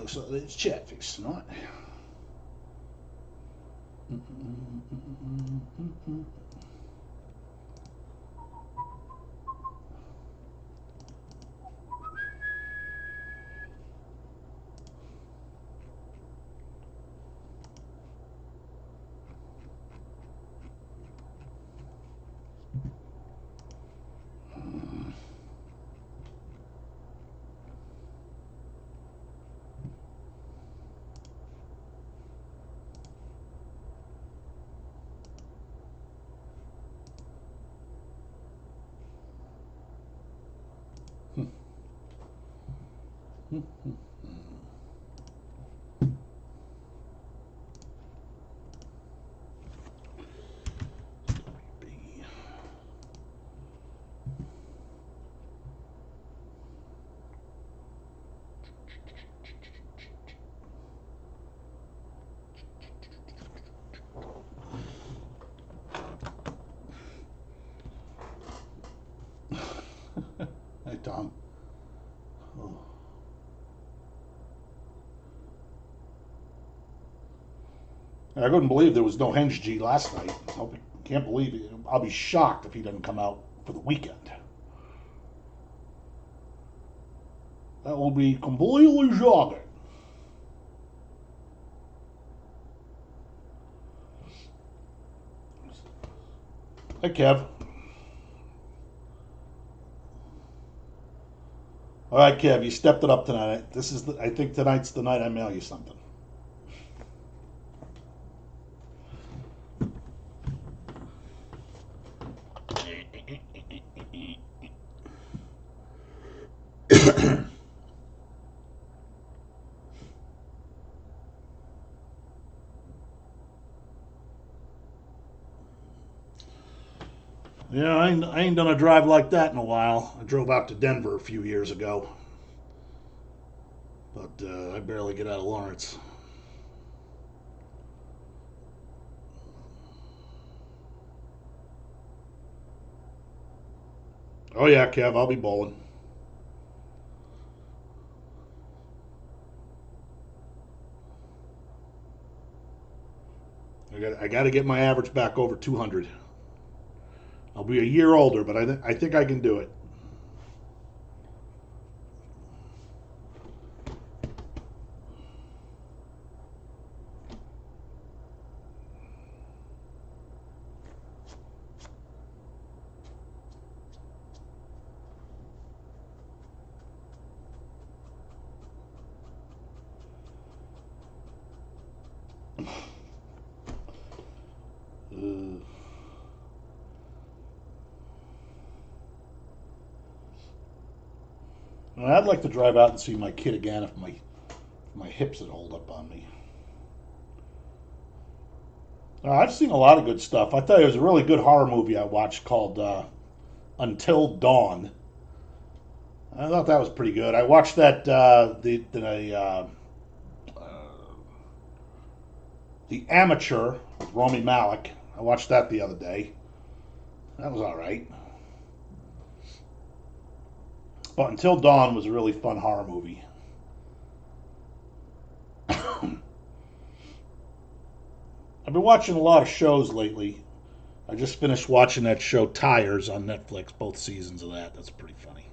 so it's chatfish, not. Hey, Tom. Oh. I couldn't believe there was no Henge G last night. I can't believe it. I'll be shocked if he doesn't come out for the weekend. That will be completely shocking. Hey, Kev. All right, Kev, you stepped it up tonight. I think tonight's the night I mail you something. Yeah, I ain't done a drive like that in a while. I drove out to Denver a few years ago, but I barely get out of Lawrence. Oh yeah, Kev, I'll be bowling. I got to get my average back over 200. I'll be a year older, but I think I can do it. I'd like to drive out and see my kid again if my hips would hold up on me. I've seen a lot of good stuff. I tell you, there's a really good horror movie I watched called Until Dawn. I thought that was pretty good. I watched that the Amateur with Rami Malek. I watched that the other day. That was all right. But Until Dawn was a really fun horror movie. I've been watching a lot of shows lately. I just finished watching that show Tires on Netflix, both seasons of that. That's pretty funny.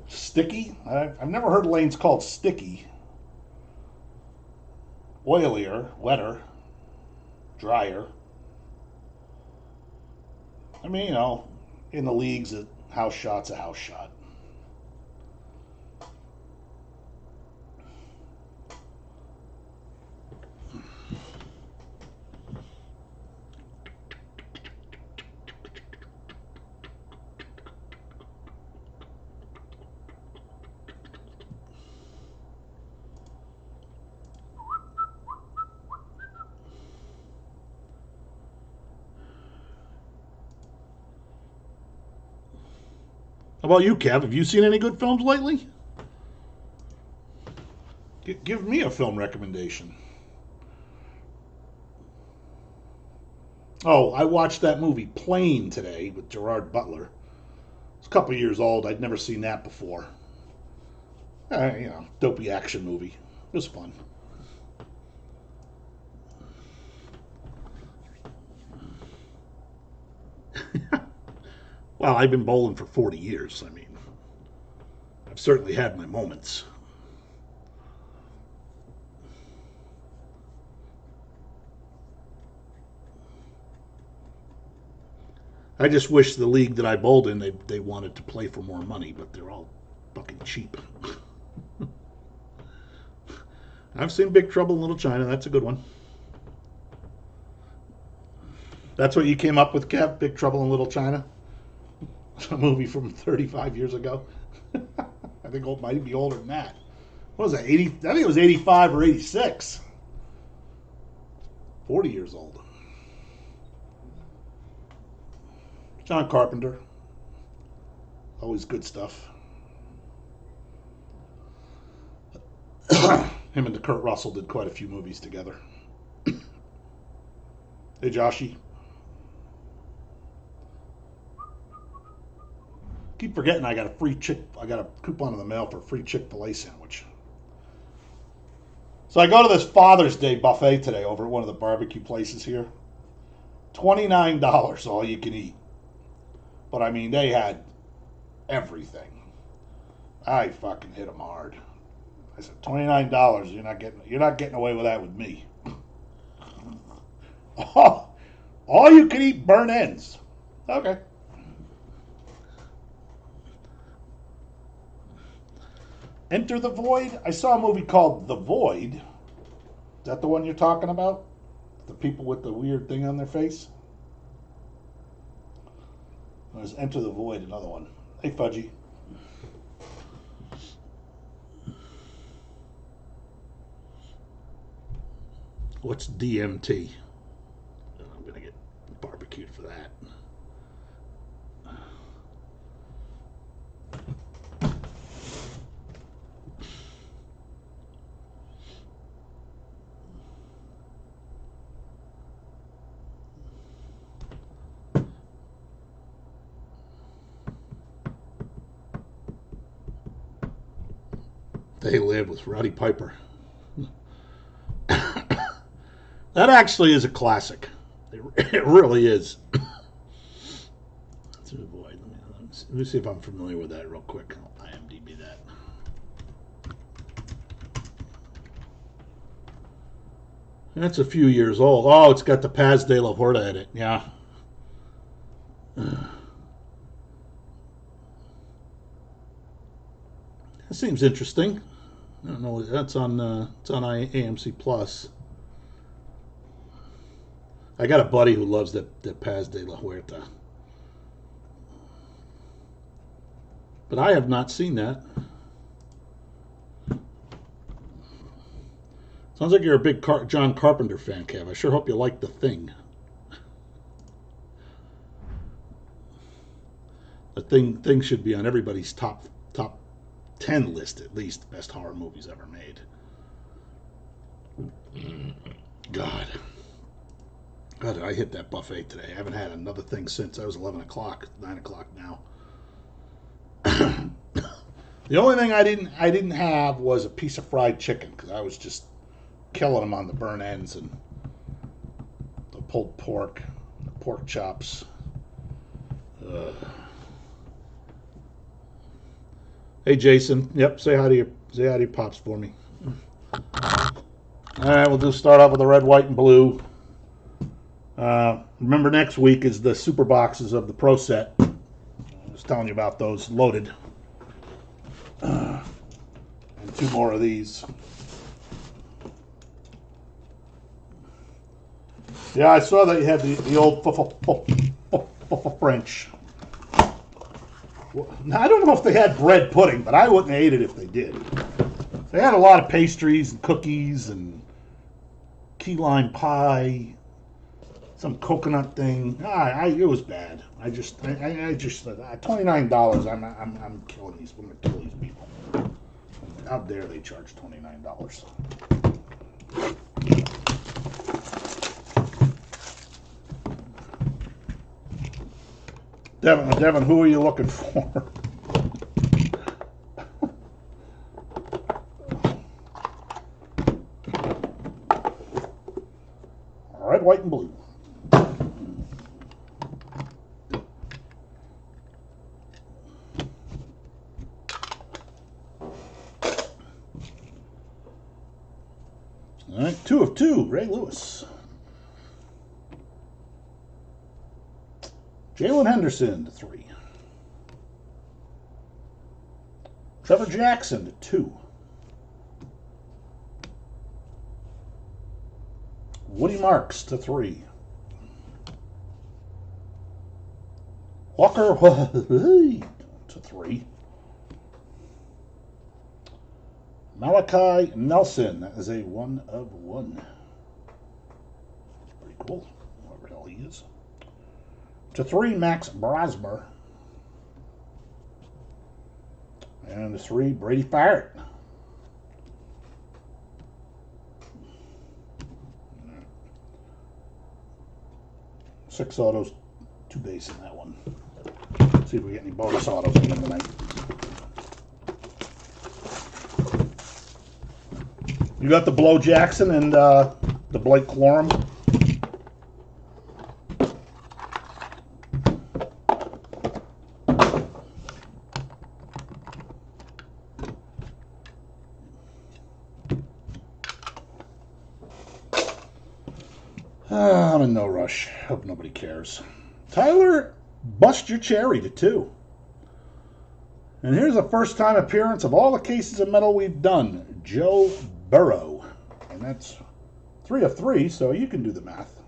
Sticky? I've never heard lanes called sticky. Oilier, wetter, drier. I mean, in the leagues, a house shot's a house shot. How about you, Kev? Have you seen any good films lately? Give me a film recommendation. Oh, I watched that movie Plane today with Gerard Butler. It's a couple years old. I'd never seen that before. Dopey action movie. It was fun. Well, I've been bowling for 40 years. I mean, I've certainly had my moments. I just wish the league that I bowled in, they wanted to play for more money, but they're all fucking cheap. I've seen Big Trouble in Little China. That's a good one. That's what you came up with, Kev? Big Trouble in Little China? A movie from 35 years ago. I think it might be older than that. What was that, 80? I think it was 85 or 86. 40 years old. John Carpenter. Always good stuff. Him and Kurt Russell did quite a few movies together. Hey, Joshy. Keep forgetting I got a coupon in the mail for a free Chick-fil-A sandwich. So I go to this Father's Day buffet today over at one of the barbecue places here. $29 all you can eat. But I mean, they had everything. I fucking hit them hard. I said, $29, you're not getting away with that with me. Oh, all you can eat burnt ends. Okay. Enter the Void. I saw a movie called The Void. Is that the one you're talking about? The people with the weird thing on their face? There's Enter the Void, another one. Hey, Fudgy. What's DMT? I'm going to get barbecued for that. They Live with Roddy Piper. That actually is a classic. It really is. Through the Void. Let me see if I'm familiar with that real quick. I'll IMDb that. That's a few years old. Oh, it's got the Paz de la Huerta in it. Yeah. That seems interesting. I don't know. It's on AMC Plus. I got a buddy who loves that Paz de la Huerta. But I have not seen that. Sounds like you're a big John Carpenter fan, Kev. I sure hope you like The Thing. The Thing should be on everybody's top 10 list, at least, best horror movies ever made. God, did I hit that buffet today? I haven't had another thing since. I was 11 o'clock, 9 o'clock now. The only thing I didn't have was a piece of fried chicken because I was just killing them on the burnt ends and the pulled pork, the pork chops. Hey, Jason. Yep, say hi to your pops for me. All right, we'll just start off with the red, white, and blue. Remember, next week is the super boxes of the Pro Set. I was telling you about those loaded. And 2 more of these. Yeah, I saw that you had the old French. Now, I don't know if they had bread pudding, but I wouldn't have ate it if they did. They had a lot of pastries and cookies and key lime pie, some coconut thing. It was bad. I just $29. I'm killing these. I'm gonna kill these people. How dare they charge $29? Devin, who are you looking for? Red, white, and blue. All right, 2 of 2, Ray Lewis. Jalen Henderson to 3. Trevor Jackson to 2. Woody Marks to 3. Walker to 3. Malachi Nelson, that is a 1 of 1. Pretty cool, whoever the hell he is. To 3, Max Brasmer. And to 3, Brady Farrett. Six autos, 2 base in that one. See if we get any bonus autos in them tonight. You got the Blow Jackson and the Blake Corum. I'm in no rush. Hope nobody cares. Tyler, bust your cherry to 2. And here's a first-time appearance of all the cases of metal we've done. Joe Burrow. And that's 3 of 3, so you can do the math.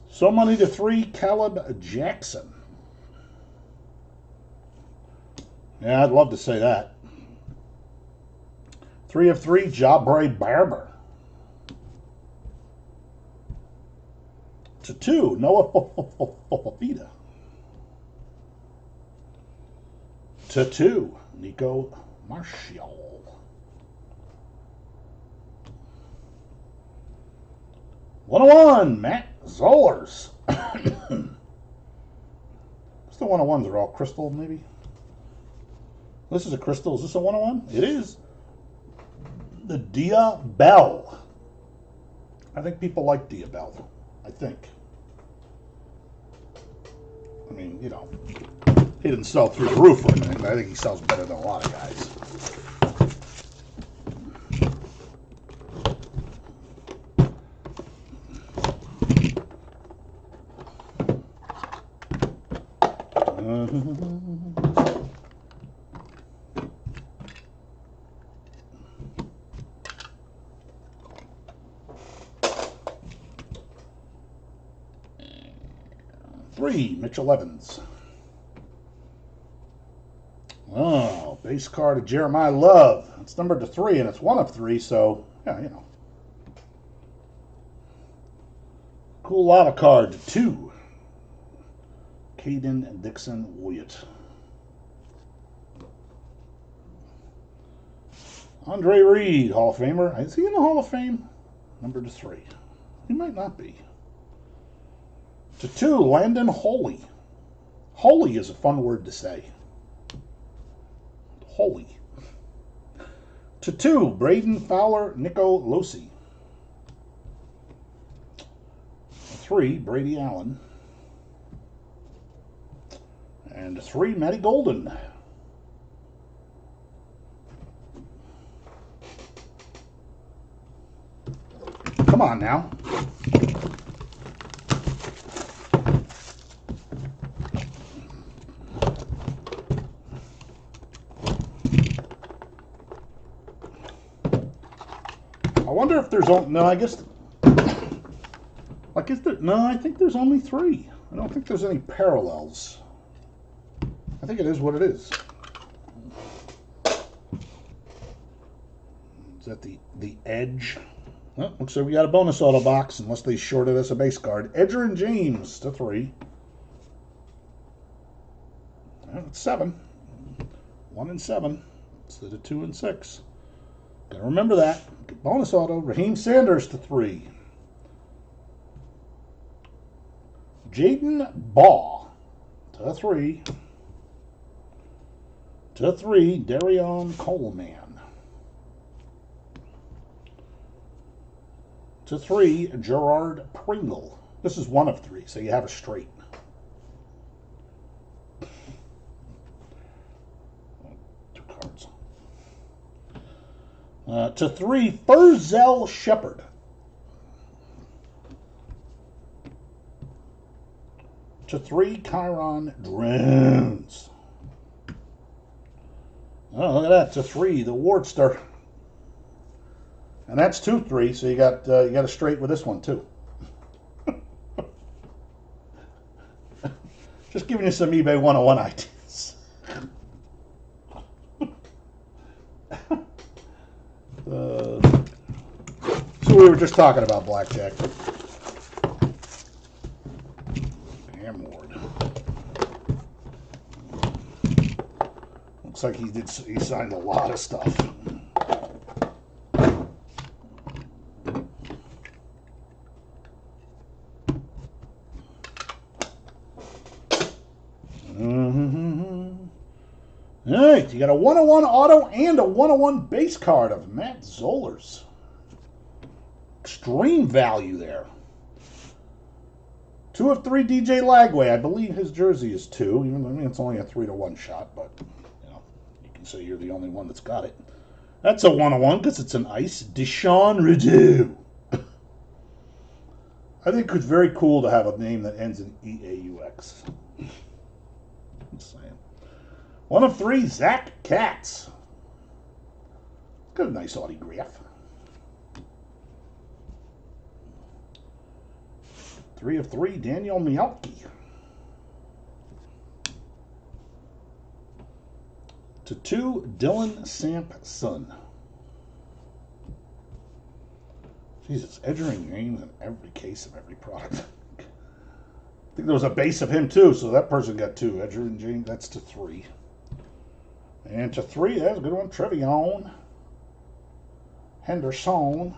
So money to 3, Caleb Jackson. Yeah, I'd love to say that. 3 of 3, Jabray Barber. To 2, Noah Fafita. To 2, Nico Marshall. 101, Matt Zollers. It's the 101s are all crystal, maybe. This is a crystal. Is this a 101? It is. The Dia Bell. I think people like Dia Bell. I think. I mean, you know, he didn't sell through the roof or anything, but I think he sells better than a lot of guys. Mitchell Evans. Oh, base card of Jeremiah Love. It's numbered to 3, and it's 1 of 3, so, yeah, you know. Cool lava card to 2. Caden Dixon Wyatt. Andre Reed, Hall of Famer. Is he in the Hall of Fame? Numbered to 3. He might not be. To 2, Landon Holy. Holy is a fun word to say. Holy. To 2, Braden Fowler, Nico Losi. 3, Brady Allen. And 3, Matty Golden. Come on now. I wonder if there's no. I guess. Like, is there? No, I think there's only 3. I don't think there's any parallels. I think it is what it is. Is that the edge? Well, looks like we got a bonus auto box, unless they shorted us a base card. Edgerrin James to 3. Well, it's 7. 1 and 7 instead of 2 and 6. Gotta remember that. Bonus auto. Raheem Sanders to 3. Jaden Baugh to 3. To 3, Darion Coleman. To 3, Gerard Pringle. This is 1 of 3, so you have a straight. Two cards. To 3, Furzel Shepard. To 3, Chiron Drones. Oh, look at that. To 3, the Wardster. And that's 2-3, so you got a straight with this one too. Just giving you some eBay 101 ideas. So we were just talking about blackjack. Looks like he signed a lot of stuff. All right, you got a 101 auto and a 101 base card of Matt Zollers. Extreme value there. 2 of 3 DJ Lagway. I believe his jersey is 2, even though it's only a 3-to-1 shot, but you can say you're the only one that's got it. That's a 101 because it's an ice. Deshaun Rideau. I think it's very cool to have a name that ends in EAUX. Just saying. 1 of 3, Zach Katz. Got a nice autograph. 3 of 3, Daniel Mialki. To 2, Dylan Sampson. Jesus, entering names in every case of every product. I think there was a base of him too, so that person got 2. Edgerrin James, that's to 3. And to 3, that's a good one. Trevion Henderson.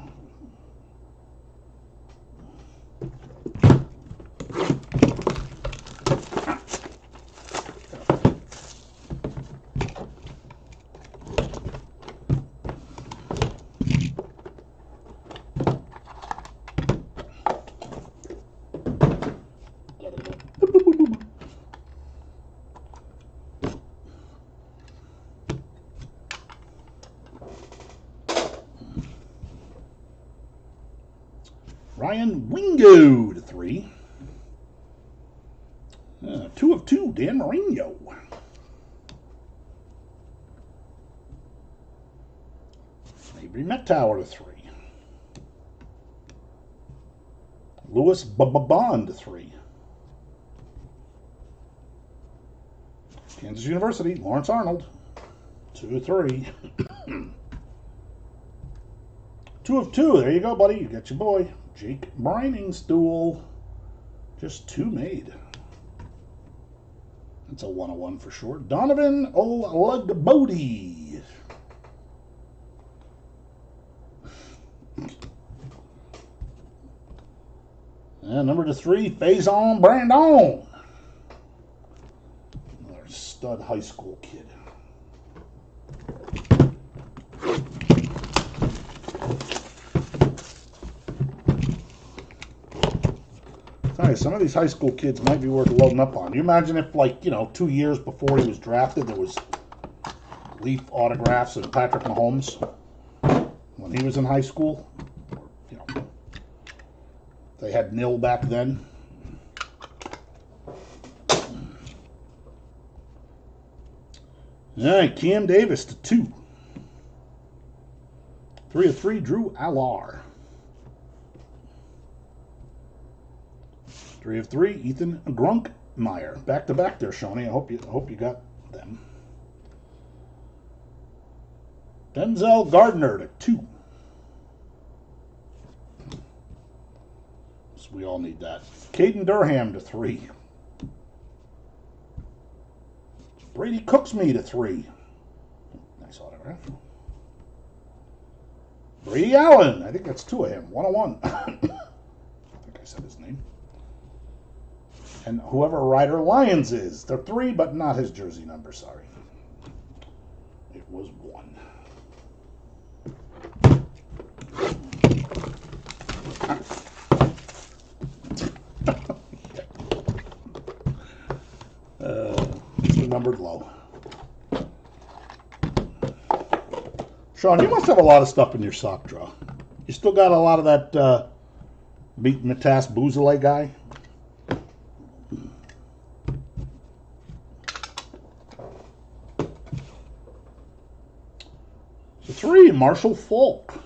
Ryan Wingo to 3. 2 of 2, Dan Marino. Avery Mettauer to 3. Lewis Bond to 3. Kansas University, Lawrence Arnold. 2 of 3. 2 of 2, there you go, buddy. You got your boy. Jake Briningstool. Just 2 made. That's a 101 for sure. Donovan Olagbodi. And number 3, Faison Brandon. Another stud high school kid. Some of these high school kids might be worth loading up on. You imagine if, 2 years before he was drafted, there was Leaf autographs of Patrick Mahomes when he was in high school. They had nil back then. All right, Cam Davis to 2. 3 of 3, Drew Allar. 3 of 3, Ethan Grunkmeyer. Back to back there, Shawnee. I hope you got them. Denzel Gardner to 2. So we all need that. Caden Durham to 3. Brady Cooksme to 3. Nice autograph. Brady Allen. I think that's 2 of him. 101. I think I said his name. And whoever Ryder Lyons is. They're 3, but not his jersey number, sorry. It was 1. It's the numbered low. Sean, you must have a lot of stuff in your sock drawer. You still got a lot of that Meet Matas Bouzele guy? So 3, Marshall Faulk.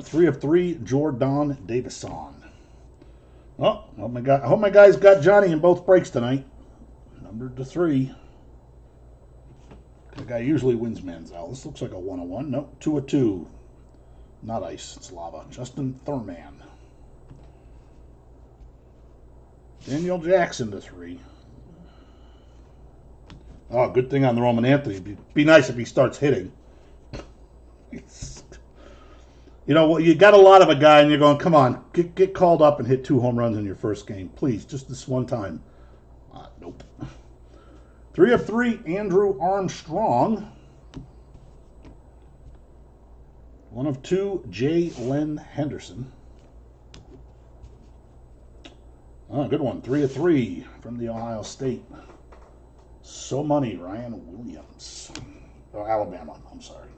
Three of 3, Jordan Davison. Oh, I hope my guys got Johnny in both breaks tonight. Numbered to 3. The guy usually wins Manziel. This looks like a 1-1. Nope, 2 of 2. Not ice, it's lava. Justin Thurman. Daniel Jackson to 3. Oh, good thing on the Roman Anthony. Be nice if he starts hitting. You know, you got a lot of a guy, and you're going, come on, get called up and hit 2 home runs in your first game. Please, just this one time. Nope. 3 of 3, Andrew Armstrong. 1 of 2, Jalen Henderson. Oh, good one. 3 of 3 from the Ohio State. So money, Ryan Williams. Oh, Alabama, I'm sorry.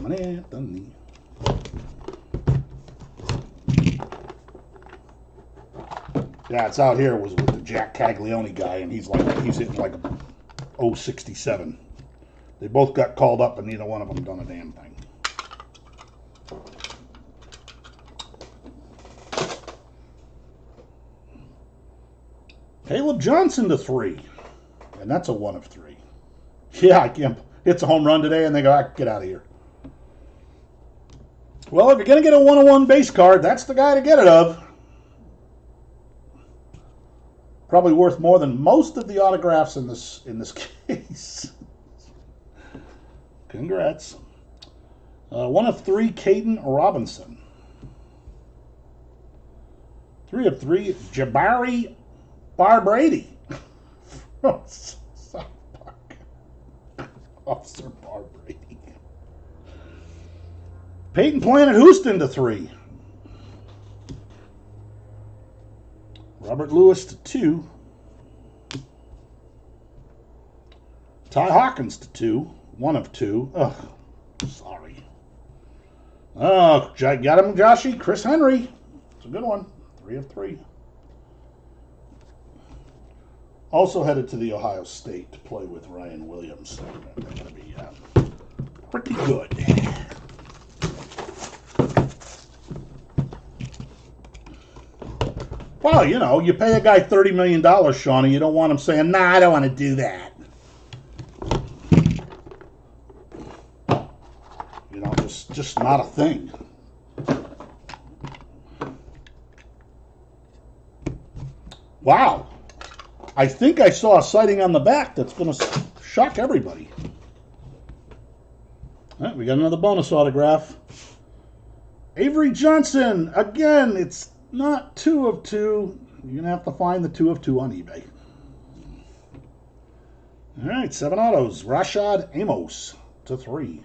Anthony. Yeah, it's out here was with the Jack Caglione guy, and he's hitting like a 067. They both got called up, and neither one of them done a damn thing. Caleb Johnson to 3, and that's a 1 of 3. Yeah, I can't. Hits a home run today, and they go, get out of here. Well, if you're going to get a 101 base card, that's the guy to get it of. Probably worth more than most of the autographs in this case. Congrats. 1 of 3, Caden Robinson. 3 of 3, Jabari Barbrady. South Park. Officer Barbrady. Peyton Planet Houston to 3. Robert Lewis to 2. Ty Hawkins to 2. 1 of 2. Ugh, sorry. Oh, got him, Joshy. Chris Henry. It's a good one. 3 of 3. Also headed to the Ohio State to play with Ryan Williams. They're going to be pretty good. Well, you know, you pay a guy $30 million, Shawnee. You don't want him saying, nah, I don't want to do that. You know, just not a thing. Wow. I think I saw a sighting on the back that's going to shock everybody. All right, we got another bonus autograph. Avery Johnson. Again, it's not 2 of 2. You're going to have to find the 2 of 2 on eBay. All right, 7 autos. Rashad Amos to 3.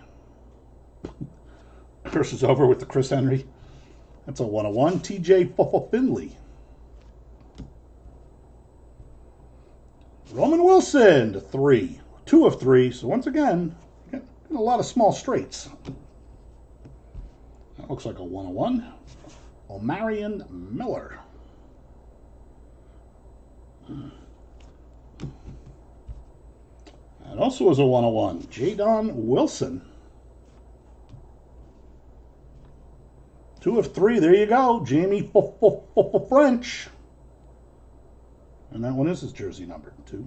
Curse is over with the Chris Henry. That's a 101. TJ Finley. Roman Wilson to 3. 2 of 3. So once again, got a lot of small straights. That looks like a 101. Omarion Miller. That also is a 101. Jadon Wilson. 2 of 3. There you go. Jamie French. And that one is his jersey number, 2.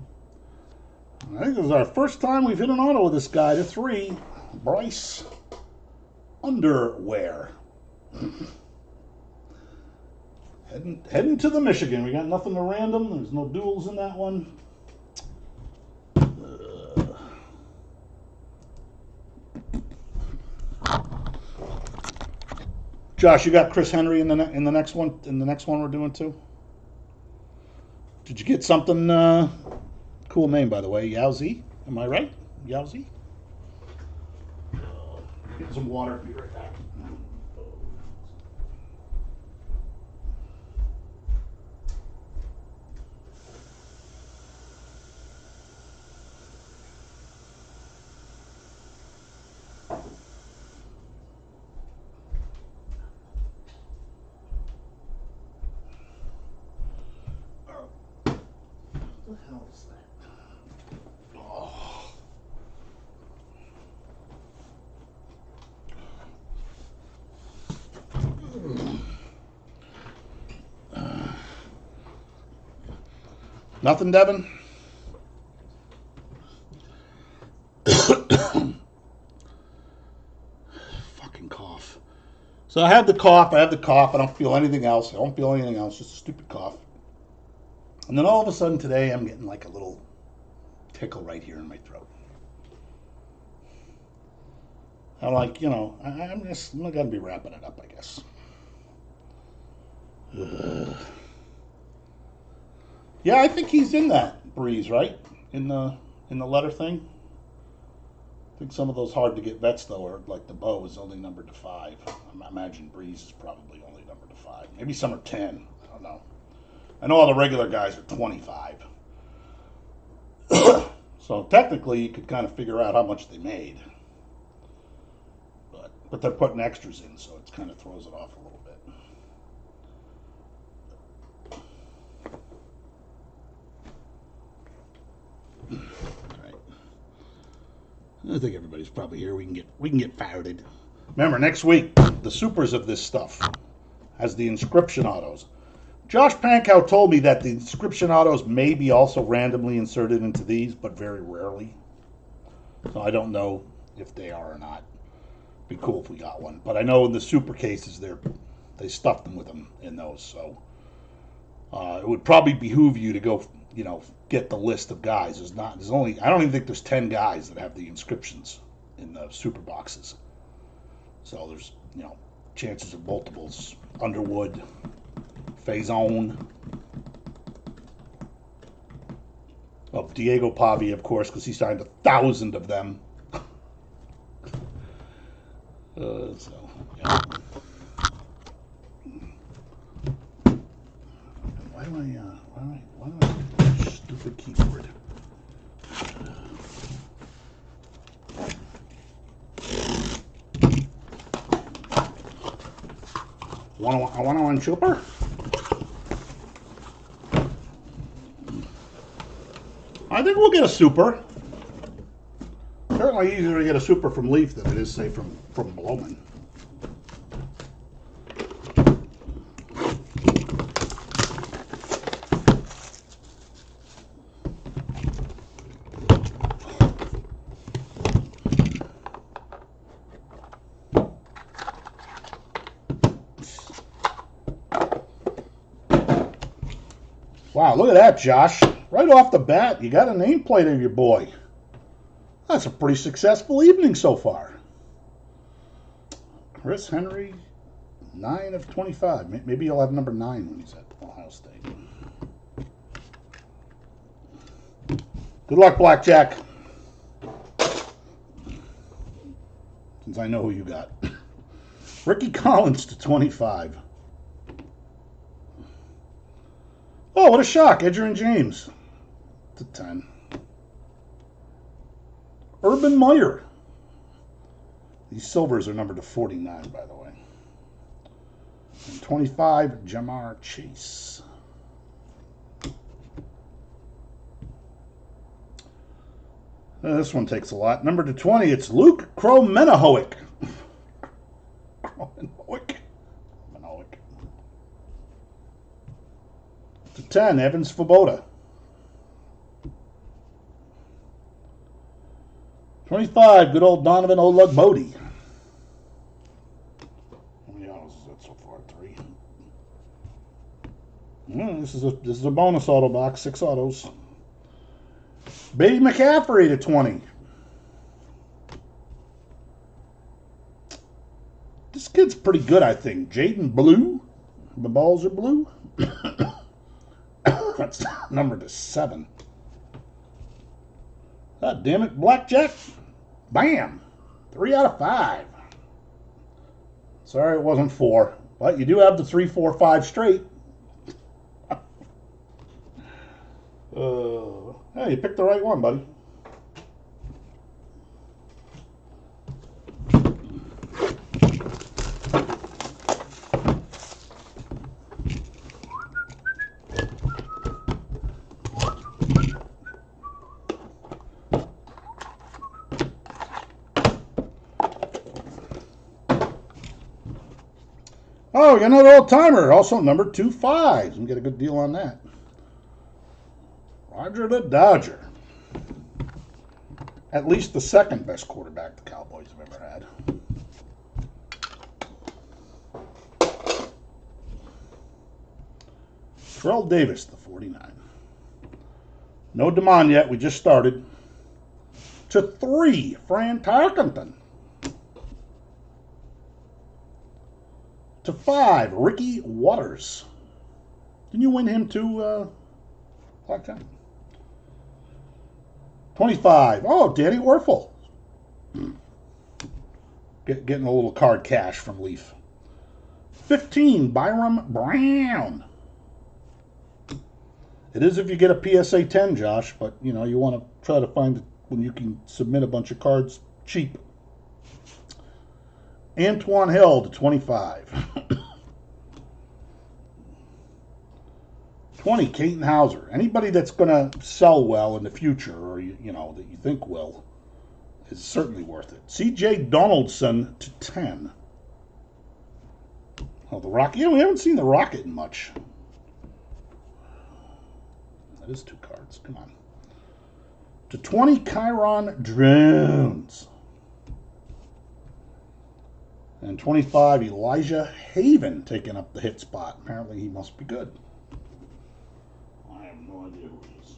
I think this is our first time we've hit an auto with this guy to 3. Bryce Underwear. Heading to the Michigan. We got nothing to random. There's no duels in that one. Josh, you got Chris Henry in the next one. In the next one we're doing too. Did you get something? Cool name, by the way. Yowzy. Am I right? Yowzy. Get some water. Be right back. What the hell is that? Oh. Nothing, Devin? Fucking cough. So I have the cough. I don't feel anything else. Just a stupid cough. And then all of a sudden today, I'm getting like a little tickle right here in my throat. I'm like, I'm gonna be wrapping it up, I guess. Ugh. Yeah, I think he's in that Breeze, right? In the letter thing. I think some of those hard to get vets though are like the Bow is only numbered to 5. I imagine Breeze is probably only numbered to 5. Maybe some are 10. I don't know. I know all the regular guys are 25. So technically you could kind of figure out how much they made. But they're putting extras in, so it kind of throws it off a little bit. All right. I think everybody's probably here. We can get farted. Remember, next week, the supers of this stuff has the inscription autos. Josh Pankow told me that the inscription autos may be also randomly inserted into these, but very rarely. So I don't know if they are or not. Be cool if we got one. But I know in the super cases, they stuffed them with them in those. So it would probably behoove you to go, get the list of guys. I don't even think there's 10 guys that have the inscriptions in the super boxes. So there's, chances of multiples. Underwood, Faison, of Diego Pavi, of course, because he signed 1,000 of them. So, yeah. Why do I use this stupid keyboard? I want one super. I think we'll get a super. Certainly easier to get a super from Leaf than it is, say, from Blowman. Wow, look at that, Josh. Right off the bat, you got a nameplate of your boy. That's a pretty successful evening so far. Chris Henry, 9 of 25. Maybe he'll have number 9 when he's at Ohio State. Good luck, Blackjack. Since I know who you got. Ricky Collins to 25. Oh, what a shock. Edgerrin James to 10. Urban Meyer. These silvers are numbered to 49, by the way. And 25, Jamar Chase. This one takes a lot. Number to 20, it's Luke Kromenahoic. Kromenahoic. To 10, Evans Svoboda. 25, good old Donovan Olugbodi. How many autos is that so far? 3. This is a bonus auto box, 6 autos. Baby McCaffrey to 20. This kid's pretty good, I think. Jaden Blue. The balls are blue. That's numbered to 7. God damn it, Blackjack. Bam. 3 out of 5. Sorry it wasn't 4. But you do have the 3, 4, 5 straight. Hey, you picked the right one, buddy. Oh, we got another old timer, also number 25. We can get a good deal on that. Roger the Dodger. At least the second best quarterback the Cowboys have ever had. Terrell Davis, the 49. No Demond yet. We just started. To 3, Fran Tarkenton. To 5, Ricky Waters. Didn't you win him too, Blackjack? 25. Oh, Danny Werfel. Getting a little card cash from Leaf. 15, Byram Brown. It is if you get a PSA 10, Josh, but, you know, you want to try to find it when you can submit a bunch of cards cheap. Antoine Hill to 25. 20, Caton Hauser. Anybody that's going to sell well in the future, or you know that you think will, is certainly worth it. C.J. Donaldson to 10. Oh, the Rocket. You know, we haven't seen the Rocket in much. That is 2 cards. Come on. To 20, Chiron Drones. And 25, Elijah Haven taking up the hit spot. Apparently he must be good. I have no idea who he is.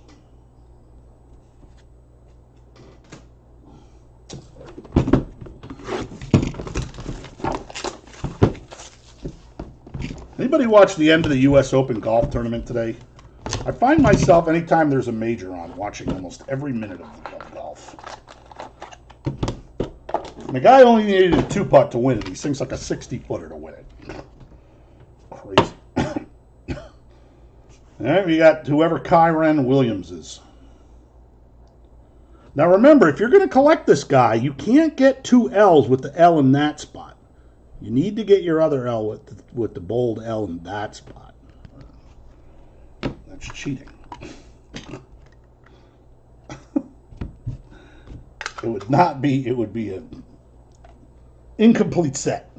Anybody watch the end of the U.S. Open golf tournament today? I find myself, anytime there's a major on, watching almost every minute of golf. And the guy only needed a 2-putt to win it. He sinks like a 60-footer to win it. Crazy. All right, we got whoever Kyren Williams is. Now remember, if you're going to collect this guy, you can't get 2 L's with the L in that spot. You need to get your other L with the bold L in that spot. That's cheating. It would not be, it would be an incomplete set.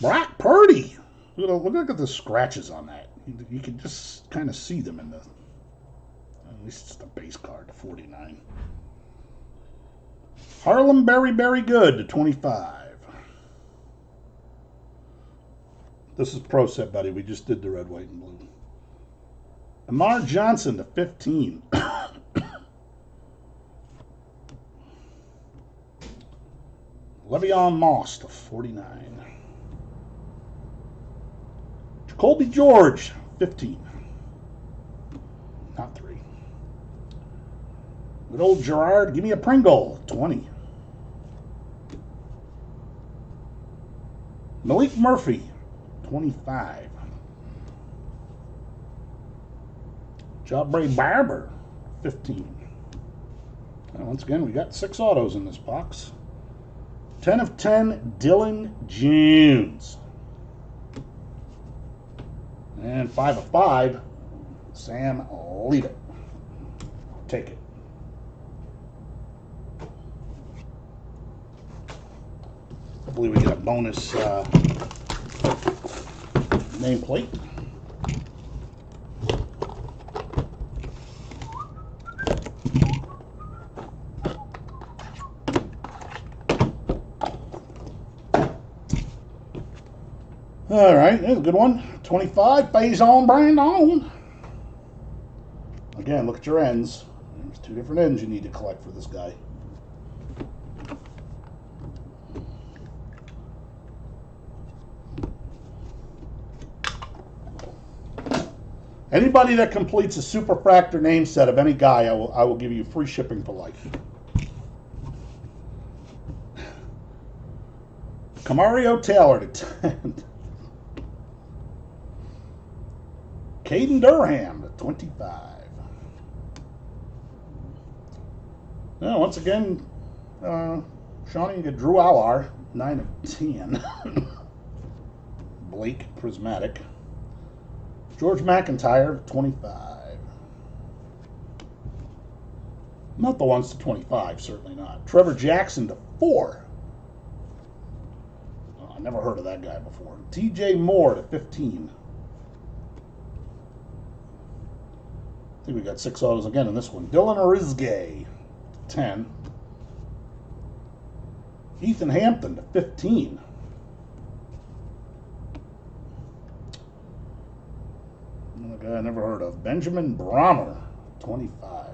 Brock Purdy. Look at the scratches on that. You can just kind of see them in the, at least it's the base card, the 49. Harlem Berry Good to 25. This is Pro Set, buddy. We just did the red, white, and blue. Amar Johnson to 15. Le'Veon Moss to 49. Jacoby George, 15. Not 3. Good old Gerard, give me a Pringle, 20. Malik Murphy, 25. Jabray Barber, 15. And once again, we got 6 autos in this box. 10 of 10, Dylan Jones. And 5 of 5, Sam Leavitt. Take it. Hopefully we get a bonus nameplate. All right, that's a good one. 25, phase on, brand on. Again, look at your ends. There's 2 different ends you need to collect for this guy. Anybody that completes a Superfractor name set of any guy, I will give you free shipping for life. Camario Taylor to 10. Caden Durham to 25. Now, once again, Shawnee, you get Drew Allar, 9 of 10. Blake Prismatic. George McIntyre, 25. Not the ones to 25, certainly not. Trevor Jackson to 4. Oh, I never heard of that guy before. TJ Moore to 15. I think we got 6 autos again in this one. Dylan Arizgay, 10. Ethan Hampton to 15. Another guy I never heard of. Benjamin Brommer, 25.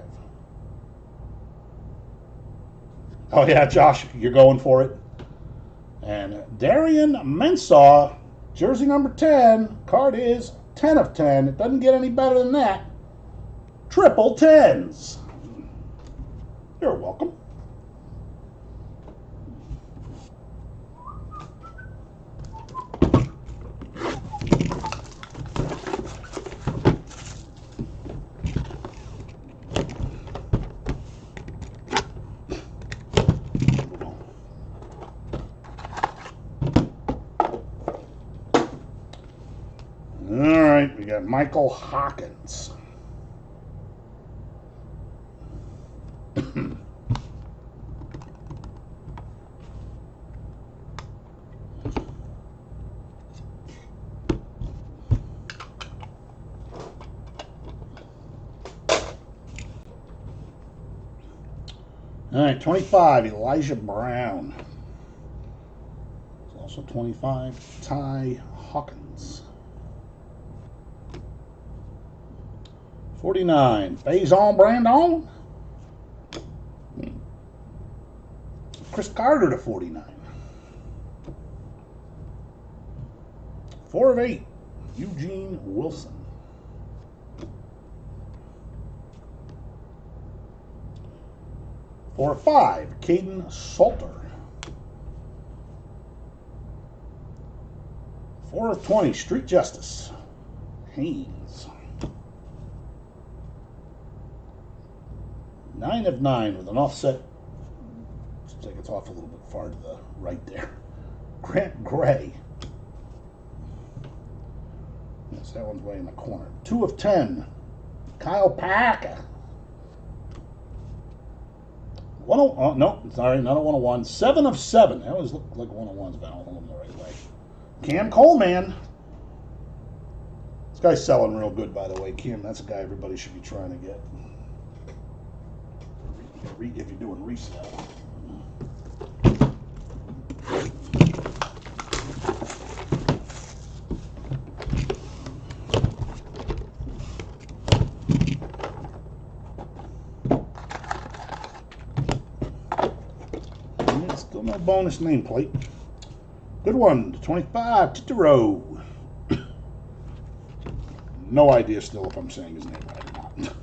Oh yeah, Josh, you're going for it. And Darian Mensah, jersey number 10. Card is 10 of 10. It doesn't get any better than that. Triple 10s. You're welcome. All right, we got Michael Hawkins. All right, 25, Elijah Brown. Also 25, Ty Hawkins. 49, Faison Brandon. Chris Carter to 49. 4 of 8, Eugene Wilson. 4 of 5, Caden Salter. 4 of 20, Street Justice, Haynes. 9 of 9 with an offset. Looks like it's off a little bit far to the right there. Grant Gray. Yes, that one's way in the corner. 2 of 10, Kyle Packer. Oh, no, sorry, not a 101. 7 of 7. That always looked like 101s, but I don't hold them the right way. Cam Coleman. This guy's selling real good, by the way. Cam, that's a guy everybody should be trying to get. If you're doing resale. Still no bonus nameplate. Good one, 25, Titaro. No idea still if I'm saying his name right or not.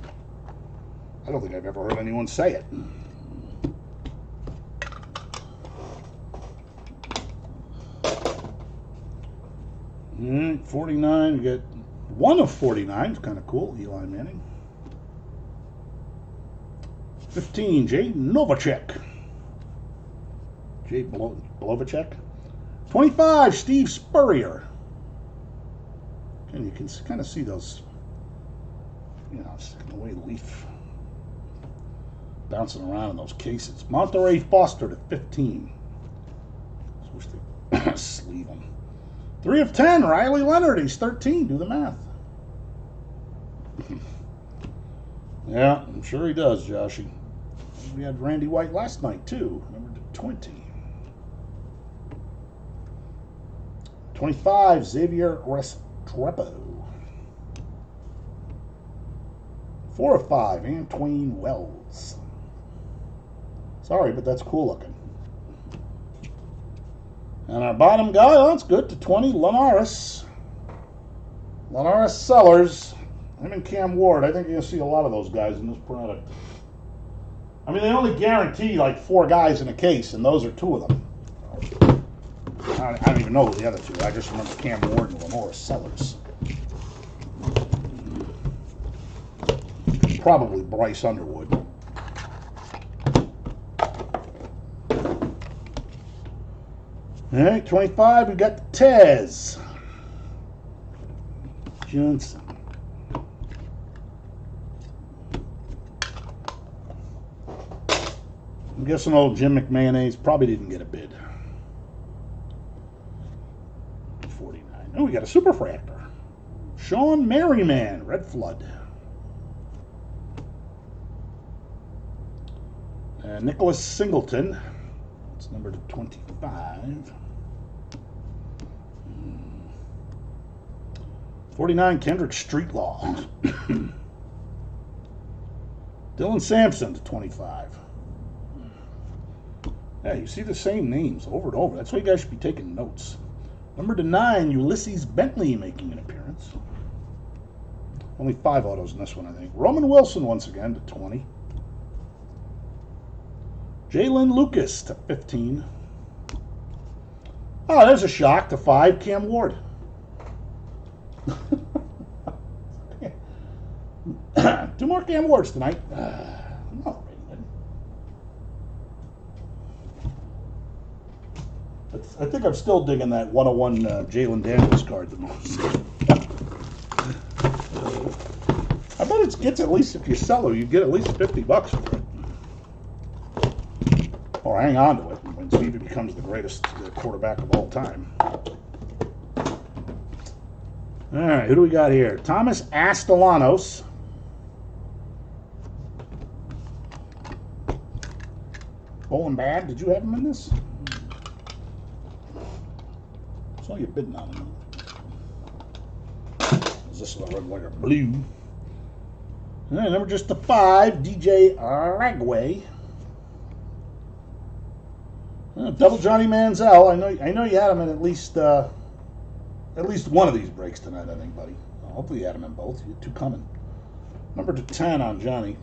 I don't think I've ever heard anyone say it. All right, 49, we get 1 of 49, it's kind of cool, Eli Manning. 15, Jay Novacek. Jay Blovacek. 25, Steve Spurrier. And you can kind of see those, you know, the way the leaf bouncing around in those cases. Monterey Foster to 15. I wish they sleeve him. 3 of 10, Riley Leonard. He's 13. Do the math. Yeah, I'm sure he does, Joshy. We had Randy White last night, too. Number 20. 25, Xavier Restrepo. 4 of 5, Antwain Wells. Sorry, but that's cool looking. And our bottom guy, oh, that's good, to 20, Linares. Linares Sellers. Him and Cam Ward. I think you're going to see a lot of those guys in this product. I mean, they only guarantee like 4 guys in a case, and those are 2 of them. I don't even know who the other 2. I just remember Cam Ward and Linares Sellers. Probably Bryce Underwood. All right, 25, we got the Tez Johnson. I'm guessing old Jim McMahon's probably didn't get a bid. 49. Oh, we got a Superfractor. Sean Merriman, Red Flood. Nicholas Singleton. It's numbered to 25. 49, Kendrick Streetlaw. Dylan Sampson to 25. Yeah, you see the same names over and over. That's why you guys should be taking notes. Number to 9, Ulysses Bentley making an appearance. Only 5 autos in this one, I think. Roman Wilson once again to 20. Jalen Lucas to 15. Oh, there's a shock to 5, Cam Ward. 2 more Cam Wards tonight. No, I think I'm still digging that 101 Jalen Daniels card the most. I bet it gets, at least if you sell it, you get at least $50 for it. Or hang on to it when Stevie becomes the greatest quarterback of all time. All right, who do we got here? Thomas Astolanos. Bowling Bad, did you have him in this? I saw you bidding on him. Is this like a blue? All right, number just to 5, DJ Ragway. Double Johnny Manziel. I know you had him in at least one of these breaks tonight, I think, buddy. Hopefully you had him in both. You had 2 coming. Number to 10 on Johnny.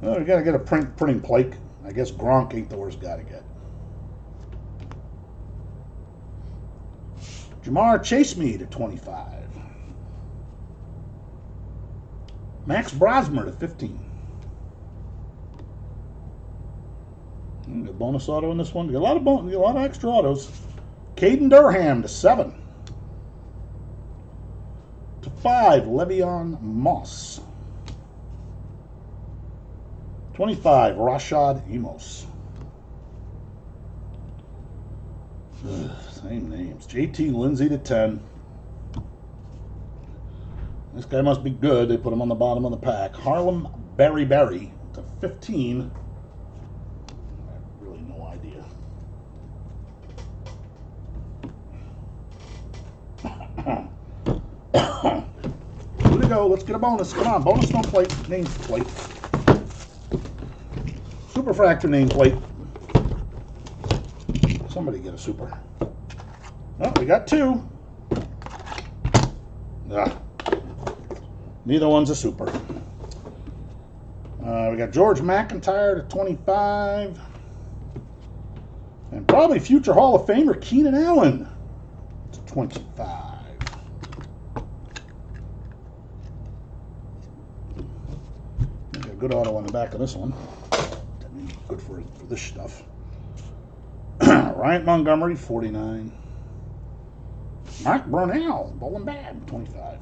Well, we got to get a printing plate. I guess Gronk ain't the worst guy to get. Jamar Chase-Me to 25. Max Brosmer to 15. Got a bonus auto in this one. Got a lot of extra autos. Caden Durham to 7. To 5, Le'Veon Moss. 25, Rashad Amos. Same names. JT Lindsay to 10. This guy must be good. They put him on the bottom of the pack. Harlem Berry to 15. I have really no idea. Here we go. Let's get a bonus. Come on. Bonus nameplate. Nameplate. Superfractor nameplate. Somebody get a super. Oh, we got 2. Neither one's a super. We got George McIntyre to 25. And probably future Hall of Famer Keenan Allen to 25. Got a good auto on the back of this one. Good for this stuff. Ryan Montgomery, 49. Mike Brunell, Bowling Bad, 25.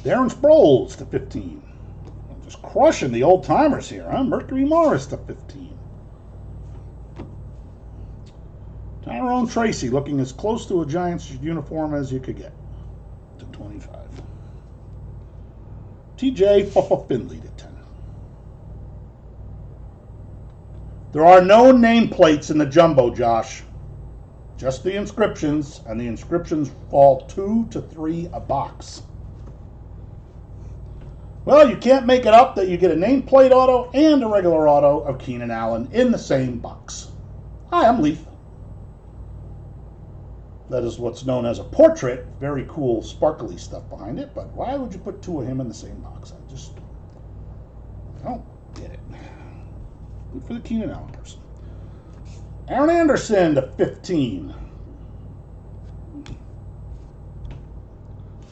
Darren Sproles to 15. Just crushing the old timers here, huh? Mercury Morris to 15. Tyrone Tracy looking as close to a Giants uniform as you could get to 25. TJ Finley to 10. There are no nameplates in the jumbo, Josh. Just the inscriptions, and the inscriptions fall 2 to 3 a box. Well, you can't make it up that you get a nameplate auto and a regular auto of Keenan Allen in the same box. Hi, I'm Leaf. That is what's known as a portrait. Very cool, sparkly stuff behind it. But why would you put 2 of him in the same box? I don't get it. Good for the Keenan Allen person. Aaron Anderson to 15.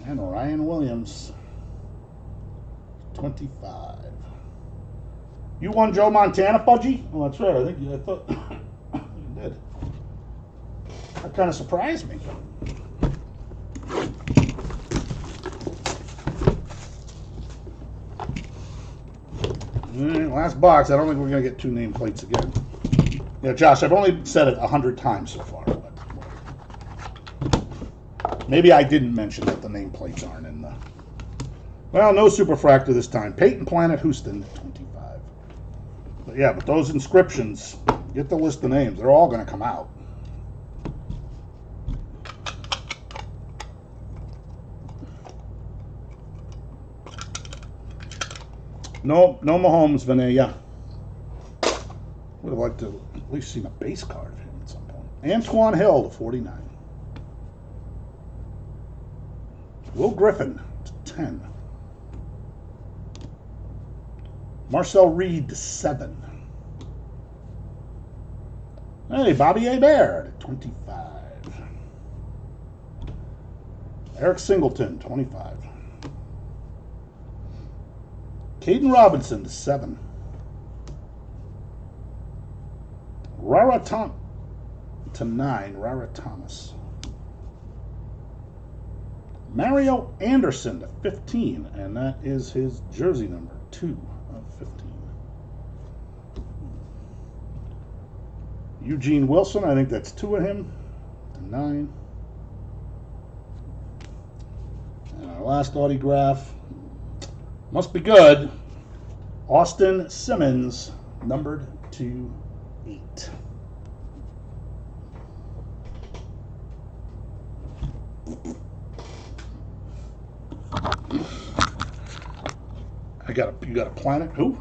And Ryan Williams, 25. You won Joe Montana, Pudgy? Oh, that's right. I thought you did. That kind of surprised me. Last box. I don't think we're going to get 2 nameplates again. Yeah, Josh, I've only said it 100 times so far. But maybe I didn't mention that the nameplates aren't in the... Well, no Superfractor this time. Peyton Planet Houston, 25. But yeah, but those inscriptions, get the list of names. They're all going to come out. No Mahomes, Vanilla. Would have liked to at least seen a base card of him at some point. Antoine Hill to 49. Will Griffin to 10. Marcel Reed to 7. Hey, Bobby Hebert to 25. Eric Singleton, 25. Caden Robinson to 7. Rara Tom to 9. Rara Thomas. Mario Anderson to 15, and that is his jersey number, 2 of 15. Eugene Wilson, I think that's 2 of him, to 9. And our last autograph, must be good. Austin Simmons, numbered to 8. You got a Planet? Who?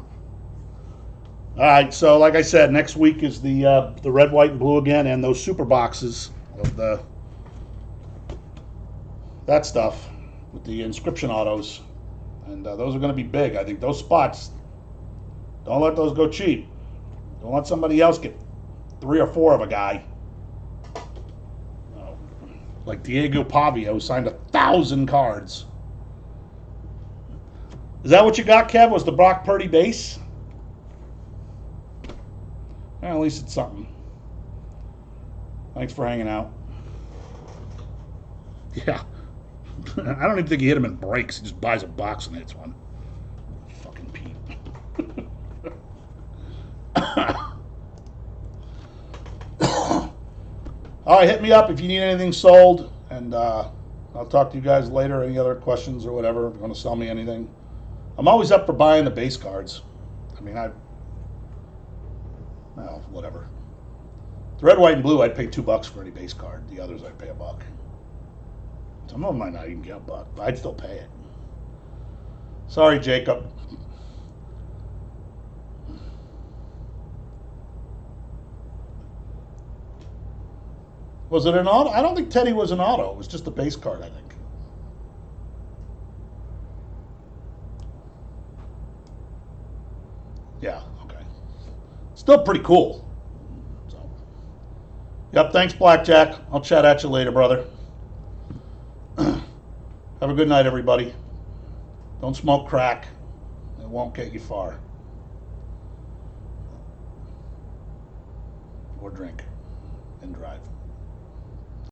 All right, so like I said, next week is the red, white, and blue again, and those super boxes of that stuff with the inscription autos. And those are going to be big. I think those spots, don't let those go cheap. Don't let somebody else get 3 or 4 of a guy. Like Diego Pavia, who signed 1,000 cards. Is that what you got, Kev? Was the Brock Purdy base? Well, at least it's something. Thanks for hanging out. Yeah. I don't even think he hit him in breaks. He just buys a box and hits one. Fucking Pete. All right, hit me up if you need anything sold, and I'll talk to you guys later. Any other questions or whatever, if you want to sell me anything. I'm always up for buying the base cards. I mean, well, whatever. The red, white, and blue, I'd pay $2 for any base card. The others, I'd pay $1. Some of them might not even get $1, but I'd still pay it. Sorry, Jacob. Was it an auto? I don't think Teddy was an auto. It was just a base card, I think. Yeah, okay. Still pretty cool. So, yep, thanks, Blackjack. I'll chat at you later, brother. Have a good night, everybody. Don't smoke crack. It won't get you far. Or drink and drive.